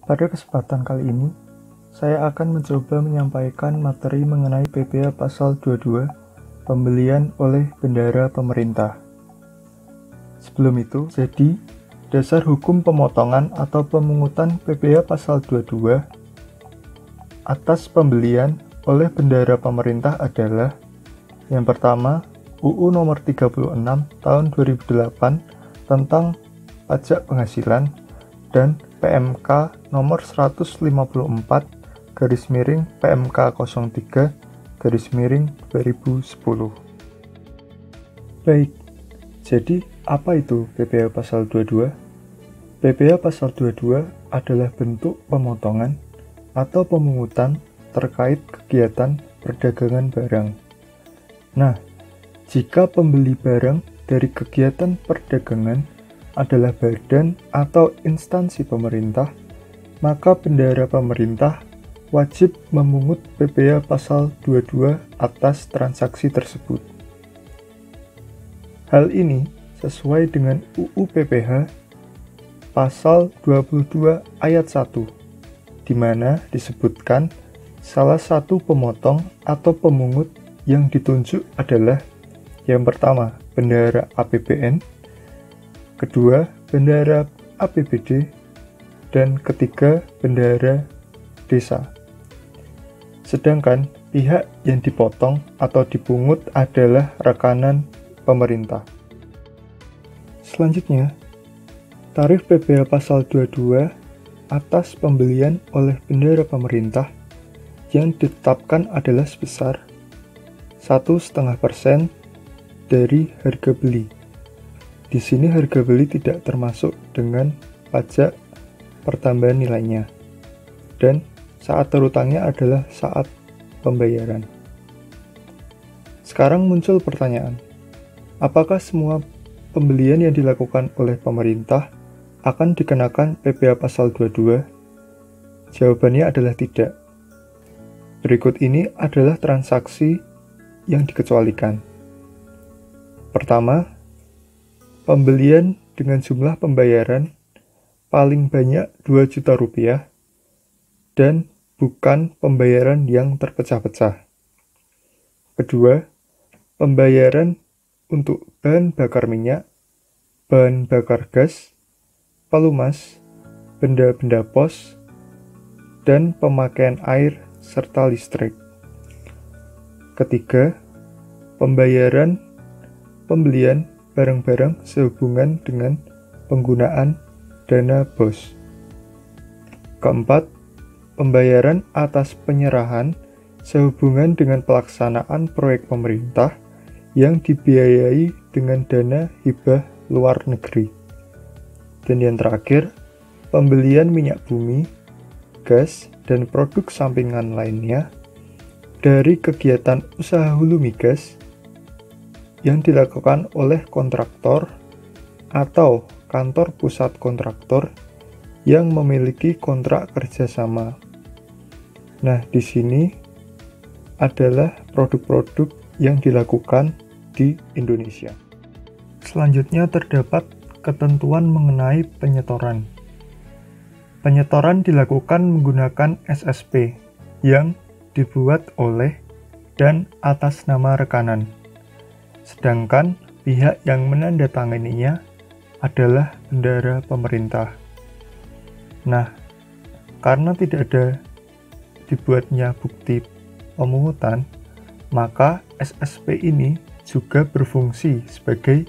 Pada kesempatan kali ini, saya akan mencoba menyampaikan materi mengenai PPh Pasal 22, pembelian oleh bendahara pemerintah. Sebelum itu, jadi, dasar hukum pemotongan atau pemungutan PPh Pasal 22 atas pembelian oleh bendahara pemerintah adalah: yang pertama, UU Nomor 36 Tahun 2008 tentang Pajak Penghasilan, dan PMK Nomor 150/PMK03/2010. Baik, jadi apa itu PPh Pasal 22? PPh Pasal 22 adalah bentuk pemotongan atau pemungutan terkait kegiatan perdagangan barang. Nah, jika pembeli barang dari kegiatan perdagangan adalah badan atau instansi pemerintah, maka bendahara pemerintah wajib memungut PPh Pasal 22 atas transaksi tersebut. Hal ini sesuai dengan UU PPh Pasal 22 Ayat 1, di mana disebutkan salah satu pemotong atau pemungut yang ditunjuk adalah: yang pertama, bendahara APBN, kedua, bendahara APBD, dan ketiga, bendahara desa. Sedangkan pihak yang dipotong atau dipungut adalah rekanan pemerintah. Selanjutnya, tarif PPh Pasal 22 atas pembelian oleh bendahara pemerintah yang ditetapkan adalah sebesar 1,5% dari harga beli. Di sini harga beli tidak termasuk dengan pajak pertambahan nilainya, dan saat terutangnya adalah saat pembayaran. Sekarang muncul pertanyaan, apakah semua pembelian yang dilakukan oleh pemerintah akan dikenakan PPh Pasal 22? Jawabannya adalah tidak. Berikut ini adalah transaksi yang dikecualikan. Pertama, pembelian dengan jumlah pembayaran paling banyak 2 juta rupiah dan bukan pembayaran yang terpecah-pecah. Kedua, pembayaran untuk bahan bakar minyak, bahan bakar gas, pelumas, benda-benda pos, dan pemakaian air serta listrik. Ketiga, pembayaran pembelian barang-barang sehubungan dengan penggunaan dana BOS. Keempat, pembayaran atas penyerahan sehubungan dengan pelaksanaan proyek pemerintah yang dibiayai dengan dana hibah luar negeri. Dan yang terakhir, pembelian minyak bumi, gas, dan produk sampingan lainnya dari kegiatan usaha hulu migas yang dilakukan oleh kontraktor atau kantor pusat kontraktor yang memiliki kontrak kerjasama. Nah, di sini adalah produk-produk yang dilakukan di Indonesia. Selanjutnya terdapat ketentuan mengenai penyetoran. Penyetoran dilakukan menggunakan SSP yang dibuat oleh dan atas nama rekanan. Sedangkan pihak yang menandatanganinya adalah bendahara pemerintah. Nah, karena tidak ada dibuatnya bukti pemungutan, maka SSP ini juga berfungsi sebagai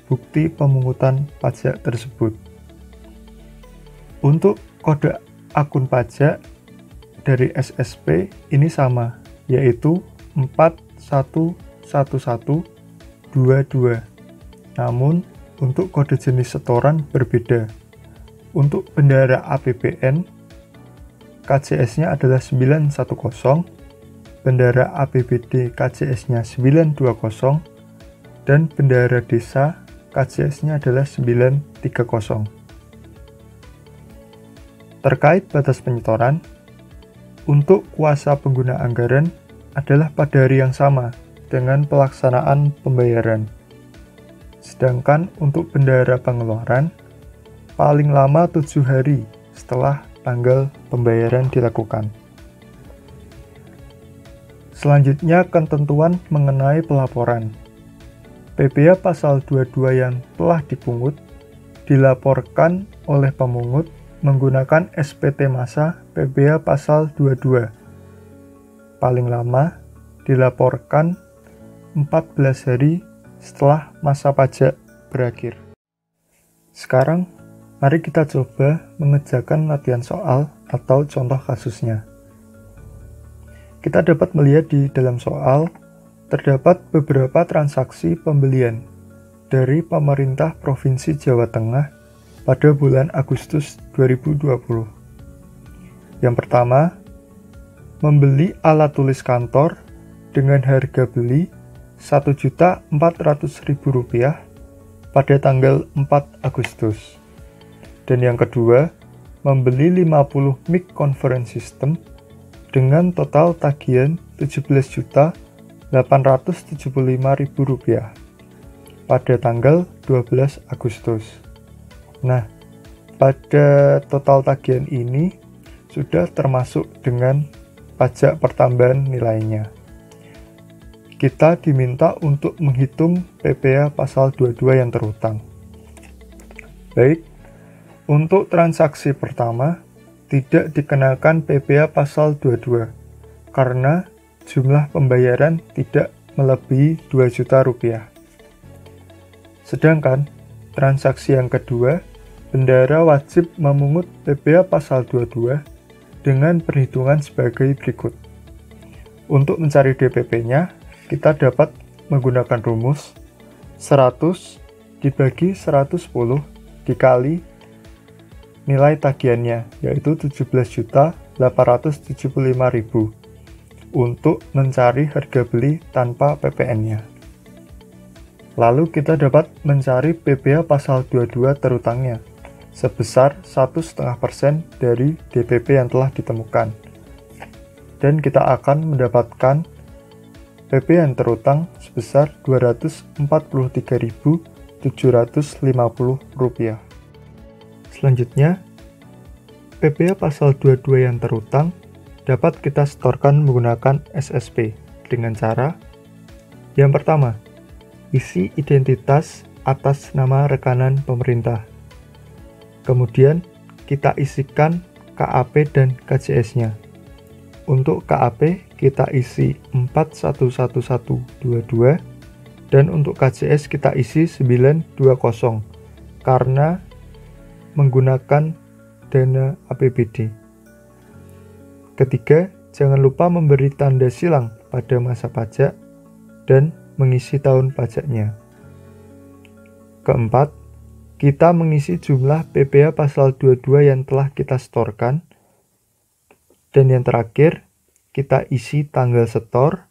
bukti pemungutan pajak tersebut. Untuk kode akun pajak dari SSP ini sama, yaitu 411122. Namun, untuk kode jenis setoran berbeda. Untuk bendahara APBN, KJS-nya adalah 910, bendahara APBD KJS-nya 920, dan bendahara desa KJS-nya adalah 930. Terkait batas penyetoran, untuk kuasa pengguna anggaran adalah pada hari yang sama dengan pelaksanaan pembayaran. Sedangkan untuk bendahara pengeluaran, paling lama 7 hari setelah tanggal pembayaran dilakukan. Selanjutnya, ketentuan mengenai pelaporan. PPh pasal 22 yang telah dipungut dilaporkan oleh pemungut menggunakan SPT masa PPh pasal 22. Paling lama dilaporkan 14 hari setelah masa pajak berakhir. Sekarang, mari kita coba mengerjakan latihan soal atau contoh kasusnya. Kita dapat melihat di dalam soal, terdapat beberapa transaksi pembelian dari pemerintah Provinsi Jawa Tengah pada bulan Agustus 2020. Yang pertama, membeli alat tulis kantor dengan harga beli Rp1.400.000 pada tanggal 4 Agustus. Dan yang kedua, membeli 50 mic conference system dengan total tagihan Rp17.875.000 pada tanggal 12 Agustus. Nah, pada total tagihan ini sudah termasuk dengan pajak pertambahan nilainya. Kita diminta untuk menghitung PPh pasal 22 yang terhutang. Baik, untuk transaksi pertama, tidak dikenakan PPh pasal 22 karena jumlah pembayaran tidak melebihi Rp2 juta. Sedangkan transaksi yang kedua, bendahara wajib memungut PPh pasal 22 dengan perhitungan sebagai berikut. Untuk mencari DPP-nya, kita dapat menggunakan rumus 100 dibagi 110 dikali nilai tagihannya, yaitu Rp17.875.000 untuk mencari harga beli tanpa PPN-nya. Lalu kita dapat mencari PPh pasal 22 terhutangnya sebesar 1,5% dari DPP yang telah ditemukan. Dan kita akan mendapatkan PP yang terhutang sebesar Rp243.750. Selanjutnya, PPh pasal 22 yang terhutang dapat kita setorkan menggunakan SSP dengan cara yang pertama, isi identitas atas nama rekanan pemerintah. Kemudian, kita isikan KAP dan KJS-nya. Untuk KAP, kita isi 411122 dan untuk KJS kita isi 920 karena menggunakan dana APBD. Ketiga, jangan lupa memberi tanda silang pada masa pajak dan mengisi tahun pajaknya. Keempat, kita mengisi jumlah PPh pasal 22 yang telah kita setorkan. Dan yang terakhir, kita isi tanggal setor,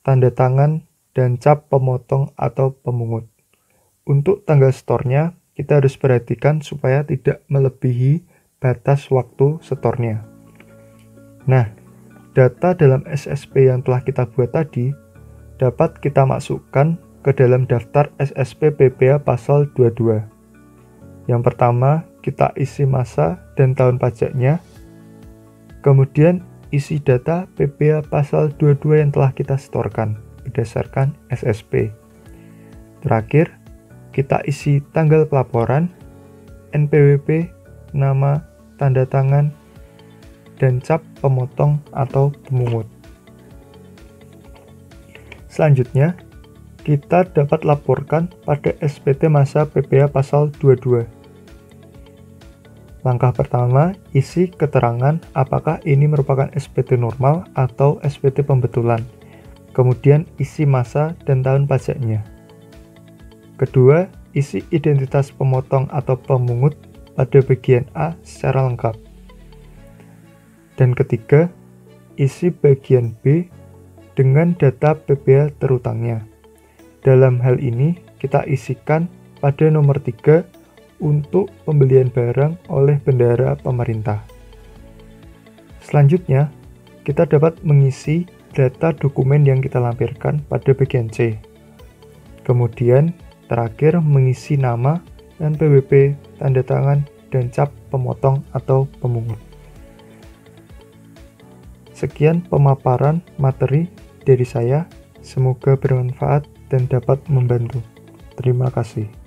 tanda tangan, dan cap pemotong atau pemungut. Untuk tanggal setornya, kita harus perhatikan supaya tidak melebihi batas waktu setornya. Nah, data dalam SSP yang telah kita buat tadi dapat kita masukkan ke dalam daftar SSP PPh pasal 22. Yang pertama, kita isi masa dan tahun pajaknya. Kemudian, isi data PPh pasal 22 yang telah kita setorkan berdasarkan SSP. Terakhir, kita isi tanggal pelaporan, NPWP, nama, tanda tangan, dan cap pemotong atau pemungut. Selanjutnya, kita dapat laporkan pada SPT masa PPh pasal 22. Langkah pertama, isi keterangan apakah ini merupakan SPT normal atau SPT pembetulan. Kemudian isi masa dan tahun pajaknya. Kedua, isi identitas pemotong atau pemungut pada bagian A secara lengkap. Dan ketiga, isi bagian B dengan data PPh terhutangnya. Dalam hal ini, kita isikan pada nomor 3 untuk pembelian barang oleh bendahara pemerintah. Selanjutnya, kita dapat mengisi data dokumen yang kita lampirkan pada bagian C. Kemudian, terakhir mengisi nama, NPWP, tanda tangan, dan cap pemotong atau pemungut. Sekian pemaparan materi dari saya, semoga bermanfaat dan dapat membantu. Terima kasih.